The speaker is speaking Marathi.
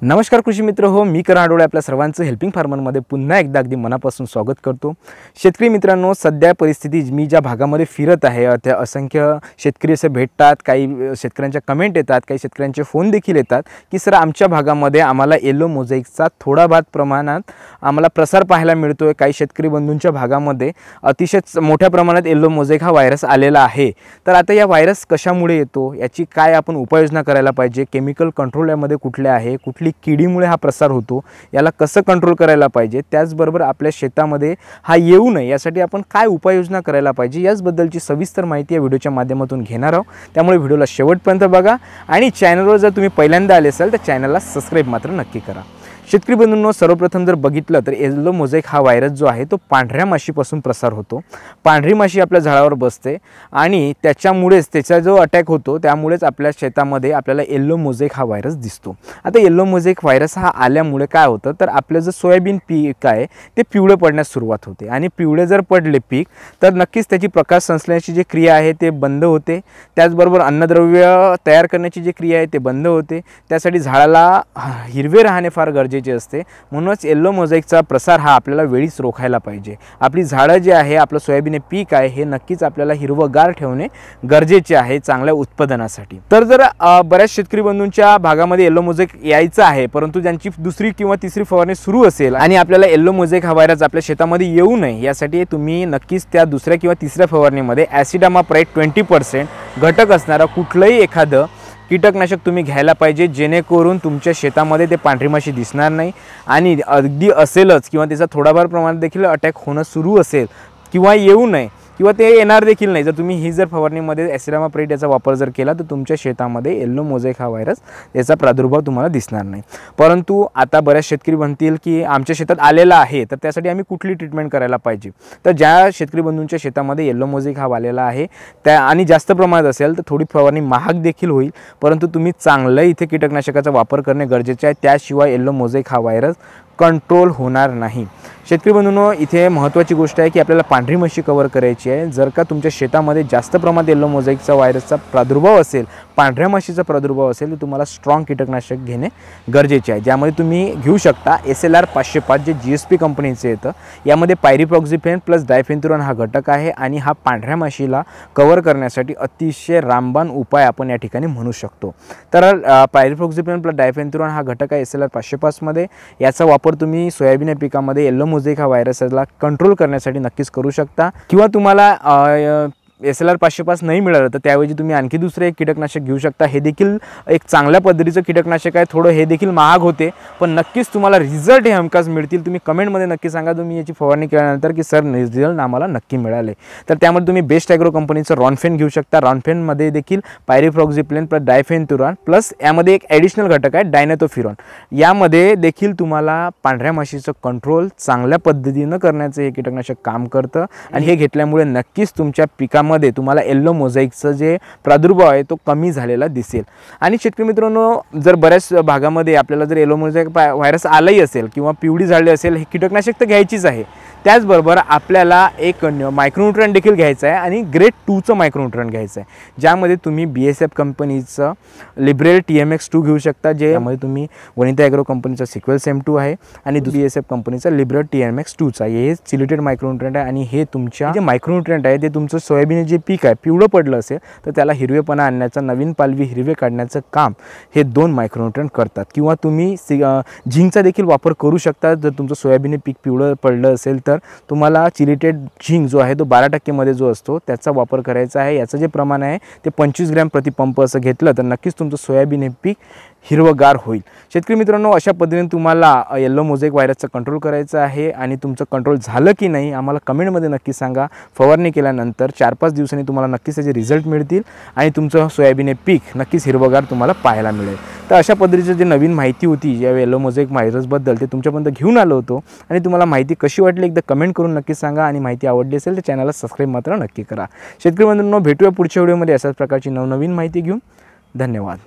नमस्कार कृषी मित्र हो, मी करण आठवडे आपल्या सर्वांचं हेल्पिंग फार्मरमध्ये पुन्हा एकदा अगदी मनापासून स्वागत करतो। शेतकरी मित्रांनो, सध्या परिस्थिती मी ज्या भागामध्ये फिरत आहे त्या असंख्य शेतकरी असे भेटतात, काही शेतकऱ्यांच्या कमेंट येतात, काही शेतकऱ्यांचे फोन देखील येतात की सर आमच्या भागामध्ये आम्हाला येलो मोझॅइकचा थोडा भात प्रमाणात आम्हाला प्रसार पाहायला मिळतोय। काही शेतकरी बंधूंच्या भागामध्ये अतिशय मोठ्या प्रमाणात येलो मोझॅइक हा व्हायरस आलेला आहे। तर आता या व्हायरस कशामुळे येतो, याची काय आपण उपाययोजना करायला पाहिजे, केमिकल कंट्रोल यामध्ये कुठले आहे, कुठली किडीमुळे हा प्रसार होतो, याला कसं कंट्रोल करायला पाहिजे, त्याचबरोबर आपल्या शेतामध्ये हा येऊ नये यासाठी आपण काय उपाययोजना करायला पाहिजे, याबद्दलची सविस्तर माहिती या व्हिडिओच्या माध्यमातून घेणार आहोत। त्यामुळे व्हिडिओला शेवटपर्यंत बघा आणि चॅनलवर जर तुम्ही पहिल्यांदा आले असाल तर चॅनलला सबस्क्राइब मात्र नक्की करा। शेतकरी बंधूंनो, सर्वप्रथम जर बघितलं तर येलो मोझॅइक हा व्हायरस जो आहे तो पांढऱ्या माशीपासून प्रसार होतो। पांढरी माशी आपल्या झाडावर बसते आणि त्याच्यामुळेच त्याचा जो अटॅक होतो त्यामुळेच आपल्या शेतामध्ये आपल्याला येलो मोझॅइक हा व्हायरस दिसतो। आता येलो मोझॅइक व्हायरस हा आल्यामुळे काय होतं तर आपलं जे सोयाबीन पीक आहे ते पिवळे पडण्यास सुरुवात होते आणि पिवळे जर पडले पीक तर नक्कीच त्याची प्रकाश संश्लेषणाची जी क्रिया आहे ते बंद होते। त्याचबरोबर अन्नद्रव्य तयार करण्याची जी क्रिया आहे ते बंद होते। त्यासाठी झाडाला हिरवे राहणे फार गरजेचे असते। म्हणूनच येलो मोझॅइकचा प्रसार हा आपल्याला वेळीच रोखायला पाहिजे। आपली झाडं जे आहे, आपलं सोयाबीन पीक आहे, हे नक्कीच आपल्याला हिरवगार ठेवणे गरजेचे आहे चांगल्या उत्पादनासाठी। तर जर बऱ्याच शेतकरी बंधूंच्या भागामध्ये येलो मोझॅइक यायचा आहे, परंतु ज्यांची दुसरी किंवा तिसरी फवारणी सुरू असेल आणि आपल्याला येलो मोझॅइक हा व्हायरस आपल्या शेतामध्ये येऊ नये यासाठी तुम्ही नक्कीच त्या दुसऱ्या किंवा तिसऱ्या फवारणीमध्ये ॲसिडामाप्राइड 20% घटक असणारा कुठलंही एखादं कीटकनाशक तुम्ही घ्यायला पाहिजे, जेणेकरून तुमच्या शेतामध्ये ते पांढरी माशी दिसणार नाही आणि अगदी असेलच किंवा त्याचा थोडाफार प्रमाणात देखील अटॅक होणं सुरू असेल किंवा येऊ नये किंवा ते येणार देखील नाही, जर तुम्ही ही जर फवारणीमध्ये ॲसिडामाप्राइड याचा वापर जर केला तर तुमच्या शेतामध्ये येलो मोझॅइक हा व्हायरस याचा प्रादुर्भाव तुम्हाला दिसणार नाही। परंतु आता बऱ्याच शेतकरी म्हणतील की आमच्या शेतात आलेला आहे तर त्यासाठी आम्ही कुठली ट्रीटमेंट करायला पाहिजे। तर ज्या शेतकरी बंधूंच्या शेतामध्ये येलो मोझॅइक हा आलेला आहे त्या आणि जास्त प्रमाणात असेल तर थोडी फवारणी महाग देखील होईल, परंतु तुम्ही चांगलं इथे कीटकनाशकाचा वापर करणे गरजेचे आहे, त्याशिवाय येलो मोझॅइक हा व्हायरस कंट्रोल होणार नाही। शेतकरी बंधूंनो, इथे महत्त्वाची गोष्ट आहे की आपल्याला पांढरी माशी कव्हर करायची आहे। जर का तुमच्या शेतामध्ये जास्त प्रमाणात येलो मोझॅइकचा व्हायरसचा प्रादुर्भाव असेल, पांढऱ्या माशीचा प्रादुर्भाव असेल, तर तुम्हाला स्ट्रॉंग कीटकनाशक घेणे गरजेचे आहे, ज्यामध्ये तुम्ही घेऊ शकता SLR 505 जे GSP कंपनीचे येतं। यामध्ये पायरिप्रॉक्झिफेन प्लस डायफेन्थुरॉन हा घटक आहे आणि हा पांढऱ्या माशीला कव्हर करण्यासाठी अतिशय रामबाण उपाय आपण या ठिकाणी म्हणू शकतो। तर पायरिप्रॉक्झिफेन प्लस डायफेन्थुरॉन हा घटक आहे SLR 505 मध्ये। याचा वापर तुम्ही सोयाबीन पिकामध्ये येलो मोझॅइक हा व्हायरसला कंट्रोल करण्यासाठी नक्कीच करू शकता। किंवा तुम्हाला SLR 505 नाही मिळालं तर त्याऐवजी तुम्ही आणखी दुसरे एक कीटकनाशक घेऊ शकता। हे देखील एक चांगल्या पद्धतीचं कीटकनाशक आहे, थोडं हे देखील महाग होते पण नक्कीच तुम्हाला रिझल्ट हे हमखास मिळतील। तुम्ही कमेंटमध्ये नक्की सांगा तुम्ही याची फवारणी केल्यानंतर की सर रिझल्ट आम्हाला नक्की मिळाले। तर त्यामध्ये तुम्ही बेस्ट ॲग्रो कंपनीचं रॉनफेन घेऊ शकता। रॉनफेनमध्ये देखील पायरिप्रॉक्झिफेन प्लस डायफेन्थुरॉन प्लस यामध्ये एक ॲडिशनल घटक आहे डायनेथोफिरॉन। यामध्ये देखील तुम्हाला पांढऱ्या माशीचं कंट्रोल चांगल्या पद्धतीनं करण्याचं हे कीटकनाशक काम करतं आणि हे घेतल्यामुळे नक्कीच तुमच्या पिकामध्ये तुम्हाला येलो मोझॅइकचं जे प्रादुर्भाव आहे तो कमी झालेला दिसेल। आणि शेतकरी मित्रांनो, जर बऱ्याच भागामध्ये आपल्याला जर येलो मोझॅइक व्हायरस आलाही असेल किंवा पिवळी झाली असेल, हे कीटकनाशक तर घ्यायचीच आहे, त्याचबरोबर आपल्याला एक मायक्रोन्यूट्रन देखील घ्यायचं आहे आणि ग्रेड 2चं मायक्रोन्यूट्रन घ्यायचं आहे, ज्यामध्ये तुम्ही BASF कंपनीचं लिब्रेल TMX2 घेऊ शकता, ज्यामध्ये तुम्ही वनिता ॲग्रो कंपनीचा सिक्वेल्स M2 आहे आणि BASF कंपनीचा लिब्रेल TMX2चा हे सिलेटेड मायक्रोन्यूट्रंट आहे। आणि हे तुमच्या जे मायक्रोन्यूट्रंट आहे ते तुमचं सोयाबीन जे पीक आहे पिवळं पडलं असेल तर त्याला हिरवेपणा आणण्याचं, नवीन पालवी हिरवे काढण्याचं काम हे 2 मायक्रोन्यूट्रंट करतात। किंवा तुम्ही झिंकचा देखील वापर करू शकता। जर तुमचं सोयाबीन पीक पिवळं पडलं असेल तर तुम्हाला चिलिटेड झिंक जो आहे तो 12% मध्ये जो असतो त्याचा वापर करायचा आहे। याचं जे प्रमाण आहे ते 25 ग्रॅम प्रति पंप असं घेतलं तर नक्कीच तुमचं सोयाबीन हे पीक हिरवगार होईल। शेतकरी मित्रांनो, अशा पद्धतीने तुम्हाला येलो मोझॅइक व्हायरसचा कंट्रोल करायचा आहे आणि तुमचं कंट्रोल झालं की नाही आम्हाला कमेंटमध्ये नक्की सांगा। फवारणी केल्यानंतर 4-5 दिवसांनी तुम्हाला नक्कीच त्याचे रिझल्ट मिळतील आणि तुमचं सोयाबीन हे पीक नक्कीच हिरवगार तुम्हाला पाहायला मिळेल। तर अशा पद्धतीची जी नवीन माहिती होती या येलो मोझॅइक व्हायरसबद्दल ते तुमच्यापर्यंत घेऊन आलो होतो आणि तुम्हाला माहिती कशी वाटली एकदा कमेंट करून नक्की सांगा आणि माहिती आवडली असेल तर चॅनलला सबस्क्राइब मात्र नक्की करा। शेतकरी बंधूंनो, भेटूया पुढच्या व्हिडिओमध्ये अशाच प्रकारची नवनवीन माहिती घेऊन। धन्यवाद।